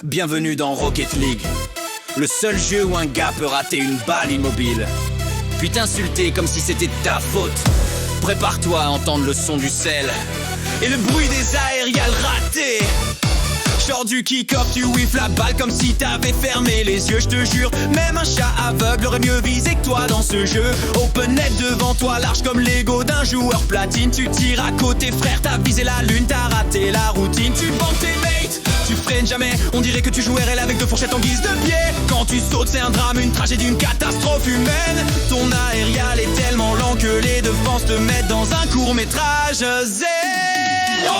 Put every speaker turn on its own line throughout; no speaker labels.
Bienvenue dans Rocket League, le seul jeu où un gars peut rater une balle immobile, puis t'insulter comme si c'était ta faute. Prépare-toi à entendre le son du sel et le bruit des aérials ratés. Genre du kick-off, tu whiffes la balle comme si t'avais fermé les yeux. Je te jure, même un chat aveugle aurait mieux visé que toi dans ce jeu. Open net devant toi, large comme l'ego d'un joueur platine. Tu tires à côté frère, t'as visé la lune, t'as raté la routine. Tu bandes tes mates, tu freines jamais. On dirait que tu joues RL avec deux fourchettes en guise de pied. Quand tu sautes c'est un drame, une tragédie, une catastrophe humaine. Ton aérial est tellement lent que les défenses te mettent dans un court-métrage zen.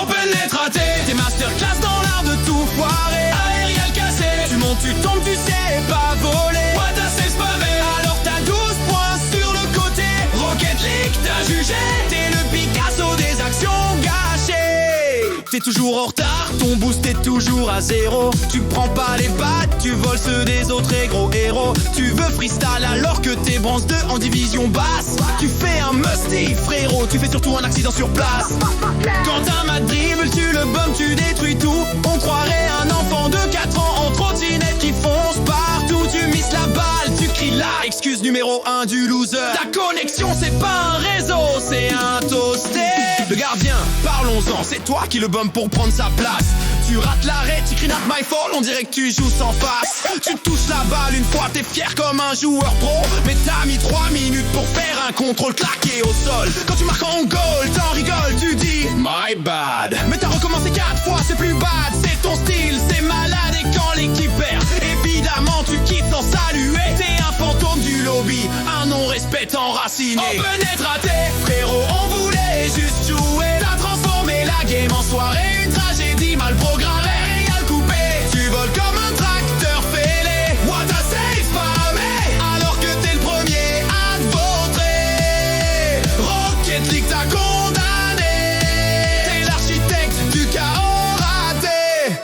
Open net raté, t'es masterclass dans l'art de tout foirer. Aérial cassé, tu montes, tu tombes, tu sais pas voler. What a c'est pavé, alors t'as 12 points sur le côté. Rocket League t'as jugé, t'es le Picasso des actions gâchées. T'es toujours en retard, ton boost est toujours à zéro. Tu prends pas les battes, tu voles ceux des autres et gros héros. Tu veux freestyle alors que t'es bronze 2 en division basse. Tu fais un musty frérot, tu fais surtout un accident sur place. Quand t'as ma dribble, tu le bum, tu détruis tout. On croirait un enfant de 4 ans en trottinette qui fonce partout. Tu misses la balle, tu cries la excuse numéro 1 du loser. Ta connexion c'est pas un réseau, c'est un toasté. Le gardien, parlons-en, c'est toi qui le bum pour prendre sa place. Tu rates l'arrêt, tu cries not my fault, on dirait que tu joues sans face. Tu touches la balle une fois, t'es fier comme un joueur pro. Mais t'as mis 3 minutes pour faire un contrôle claqué au sol. Quand tu marques en goal, t'en rigoles, tu dis my bad. Mais t'as recommencé 4 fois, c'est plus bad. C'est ton style, c'est malade. Et quand l'équipe perd, évidemment tu quittes sans saluer. T'es un fantôme du lobby, un non-respect enraciné. Open net raté, frérot, on voulait juste jouer. T'as transformé la game en soirée, une tragédie mal programmée. Réal coupé, tu voles comme un tracteur fêlé. What a save famé, alors que t'es le premier à te vautrer. Rocket League t'a condamné, t'es l'architecte du chaos raté.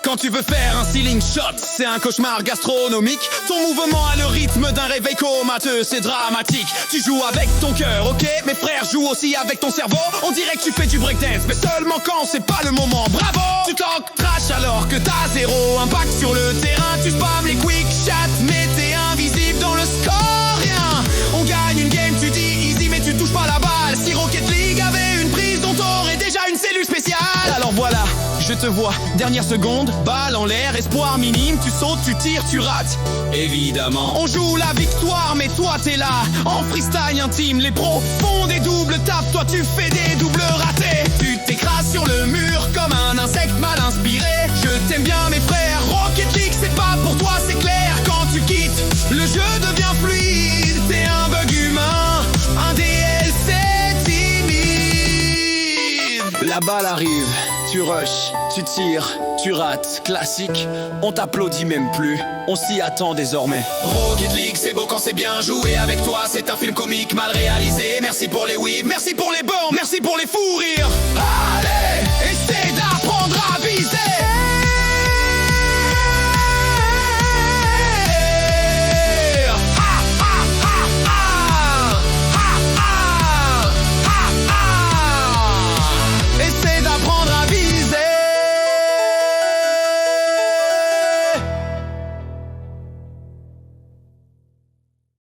Quand tu veux faire un ceiling shot, c'est un cauchemar gastronomique. Ton mouvement a le rythme d'un réveil comateux, c'est dramatique. Tu joues avec ton cœur, ok? Mes frères jouent aussi avec ton cerveau. On dirait que tu fais du breakdance, mais seulement quand c'est pas le moment. Bravo! Tu talk trash alors que t'as zéro impact sur le terrain. Tu spams les quick chats, mais t'es invisible dans le score. Rien, on gagne une game, tu dis easy, mais tu touches pas la balle. Si Rocket League avait une prise dont t'aurais déjà une cellule spéciale. Alors voilà, je te vois, dernière seconde, balle en l'air, espoir minime, tu sautes, tu tires, tu rates. Évidemment, on joue la victoire, mais toi t'es là, en freestyle intime, les pros font des doubles tapes, toi tu fais des doubles ratés. Tu t'écrases sur le mur comme un insecte mal inspiré. Je t'aime bien mes frères, Rocket League c'est pas pour toi, c'est clair. Quand tu quittes, le jeu devient fluide, t'es un bug humain, un DLC timide. La balle arrive, tu rushes, tu tires, tu rates, classique, on t'applaudit même plus, on s'y attend désormais. Rocket League, c'est beau quand c'est bien joué avec toi, c'est un film comique mal réalisé. Merci pour les whips, merci pour les bombes, merci pour les fous rires.